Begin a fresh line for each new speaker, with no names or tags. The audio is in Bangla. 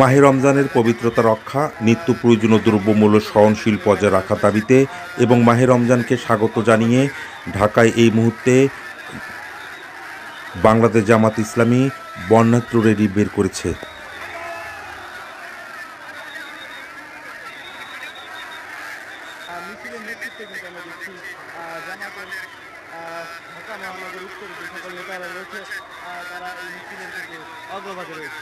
মাহে রমজানের পবিত্রতা রক্ষা, নিত্য প্রয়োজনীয় দ্রব্যমূল্য সহনশীল পর্যায়ে রাখার দাবিতে এবং মাহে রমজানকে স্বাগত জানিয়ে ঢাকায় এই মুহূর্তে বাংলাদেশ জামাত ইসলামী বর্ণাঢ্য র্যালি বের করেছে।
মিছিলের নেতৃত্বে কিন্তু আমরা দেখছি জামাতের ঢাকা মহানগর উত্তর যে সকল নেতারা রয়েছে তারা এই মিছিলের কিন্তু অগ্রভাগে রয়েছে।